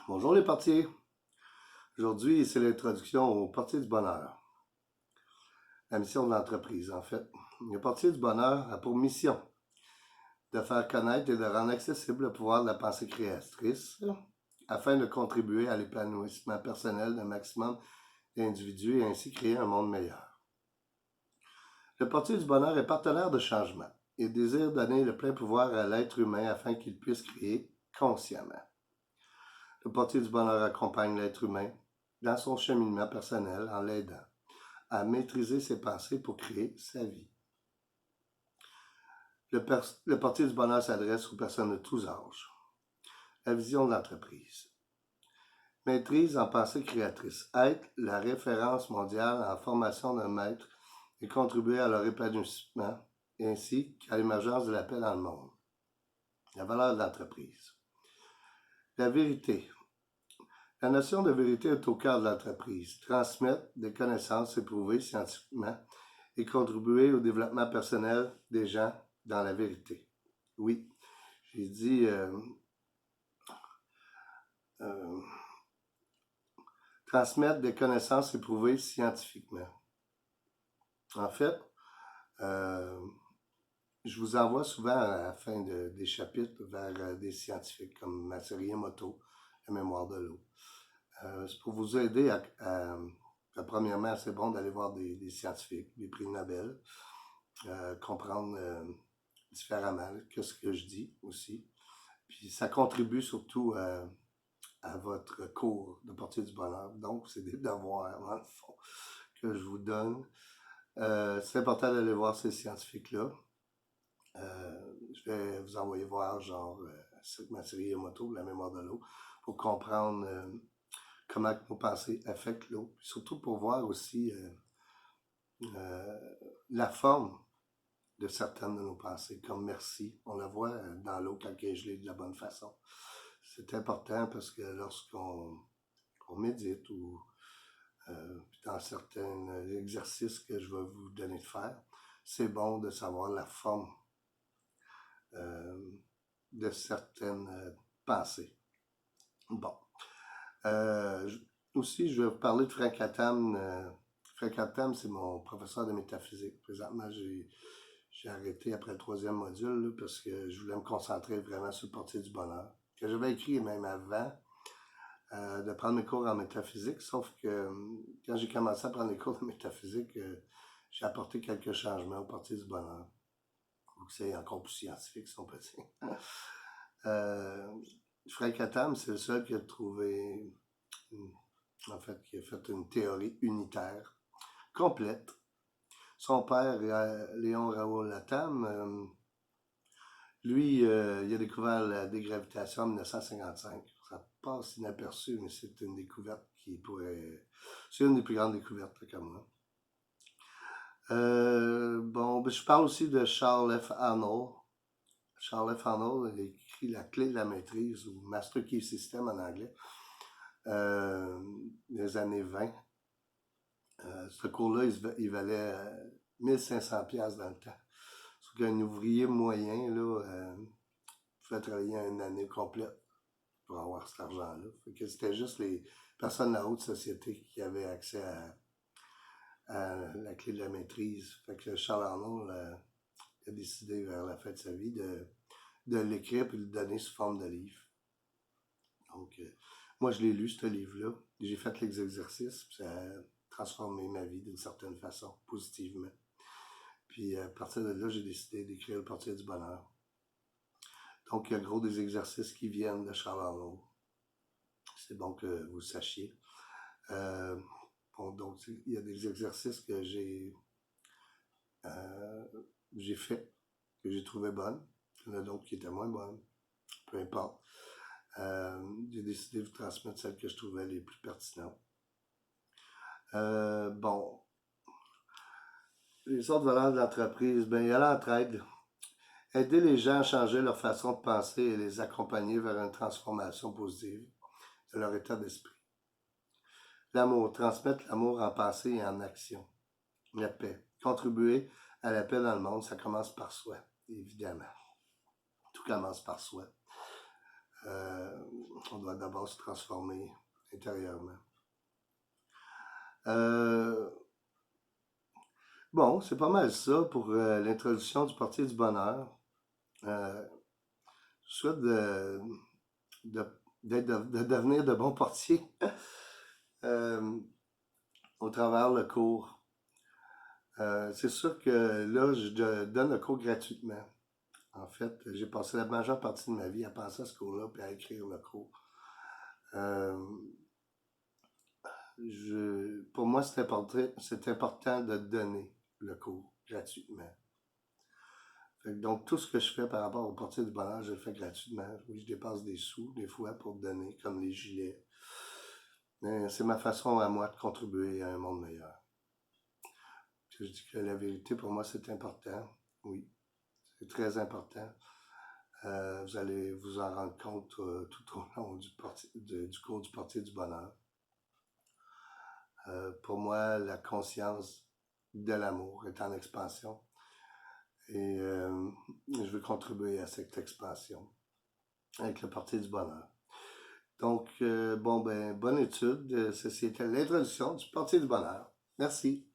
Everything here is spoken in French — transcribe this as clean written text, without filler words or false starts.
Bonjour les portiers. Aujourd'hui, c'est l'introduction au portier du bonheur. La mission de l'entreprise, en fait. Le portier du bonheur a pour mission de faire connaître et de rendre accessible le pouvoir de la pensée créatrice afin de contribuer à l'épanouissement personnel d'un maximum d'individus et ainsi créer un monde meilleur. Le portier du bonheur est partenaire de changement et désire donner le plein pouvoir à l'être humain afin qu'il puisse créer consciemment. Le portier du bonheur accompagne l'être humain dans son cheminement personnel en l'aidant à maîtriser ses pensées pour créer sa vie. Le portier du bonheur s'adresse aux personnes de tous âges. La vision de l'entreprise. Maîtrise en pensée créatrice. Être la référence mondiale en formation d'un maître et contribuer à leur épanouissement ainsi qu'à l'émergence de la paix dans le monde. La valeur de l'entreprise. La vérité. La notion de vérité est au cœur de l'entreprise. Transmettre des connaissances éprouvées scientifiquement et contribuer au développement personnel des gens dans la vérité. Oui, j'ai dit transmettre des connaissances éprouvées scientifiquement. En fait, je vous envoie souvent à la fin des chapitres vers des scientifiques comme Masaru Emoto, La mémoire de l'eau. C'est pour vous aider premièrement, c'est bon d'aller voir des scientifiques, des prix Nobel, comprendre différemment que ce que je dis aussi. Puis ça contribue surtout à votre cours de portier du bonheur. Donc, c'est des devoirs, dans le fond, que je vous donne. C'est important d'aller voir ces scientifiques-là. Je vais vous envoyer voir, genre, Masaru Emoto, La mémoire de l'eau, pour comprendre comment nos pensées affectent l'eau, surtout pour voir aussi la forme de certaines de nos pensées, comme merci. On la voit dans l'eau quand elle est gelée de la bonne façon. C'est important parce que lorsqu'on médite ou dans certains exercices que je vais vous donner de faire, c'est bon de savoir la forme de certaines pensées. Bon. Aussi, je vais vous parler de Frank Attam. Frank Attam, c'est mon professeur de métaphysique. Présentement, j'ai arrêté après le 3e module là, parce que je voulais me concentrer vraiment sur le portier du bonheur, que j'avais écrit même avant de prendre mes cours en métaphysique, sauf que quand j'ai commencé à prendre les cours de métaphysique, j'ai apporté quelques changements au portier du bonheur. Donc c'est encore plus scientifique si on peut dire. Frank Attam, c'est le seul qui a trouvé, en fait, qui a fait une théorie unitaire complète. Son père, Léon Raoul Attam, lui, il a découvert la dégravitation en 1955. Ça passe inaperçu, mais c'est une découverte qui pourrait... C'est une des plus grandes découvertes, là, comme moi. Je parle aussi de Charles F. Arnold. Charles F. Arnold a écrit La clé de la maîtrise, ou Master Key System en anglais, des années 20. Ce cours-là, il valait 1500$ dans le temps. Sauf qu'un ouvrier moyen, là, pouvait travailler une année complète pour avoir cet argent-là. Fait que c'était juste les personnes de la haute société qui avaient accès à la clé de la maîtrise. Fait que Charles Arnold a décidé vers la fin de sa vie de l'écrire et de le donner sous forme de livre. Donc, moi, je l'ai lu, ce livre-là. J'ai fait les exercices, puis ça a transformé ma vie d'une certaine façon, positivement. Puis, à partir de là, j'ai décidé d'écrire le portier du bonheur. Donc, il y a gros des exercices qui viennent de Charles Arnold. C'est bon que vous le sachiez. Donc, il y a des exercices que j'ai fait, que j'ai trouvé bonnes. Il y en a d'autres qui étaient moins bonnes. Peu importe. J'ai décidé de vous transmettre celles que je trouvais les plus pertinentes. Les autres valeurs de l'entreprise, il y a l'entraide. Aider les gens à changer leur façon de penser et les accompagner vers une transformation positive de leur état d'esprit. L'amour, transmettre l'amour en pensée et en action. La paix, contribuer à la paix dans le monde, ça commence par soi, évidemment. Tout commence par soi. on doit d'abord se transformer intérieurement. Bon, c'est pas mal ça pour l'introduction du Portier du Bonheur. Je souhaite de devenir de bons portiers au travers le cours. C'est sûr que là, je donne le cours gratuitement. En fait, j'ai passé la majeure partie de ma vie à penser à ce cours-là et à écrire le cours. Pour moi, c'est important de donner le cours gratuitement. Donc, tout ce que je fais par rapport au Portier du Bonheur, je le fais gratuitement. Oui, je dépasse des sous, des fois, pour donner, comme les gilets. Mais c'est ma façon à moi de contribuer à un monde meilleur. Je dis que la vérité, pour moi, c'est important. Oui, c'est très important. Vous allez vous en rendre compte tout au long du cours du Portier du Bonheur. Pour moi, la conscience de l'amour est en expansion. Et je veux contribuer à cette expansion avec le Portier du Bonheur. Donc, bonne étude. C'était l'introduction du Portier du Bonheur. Merci.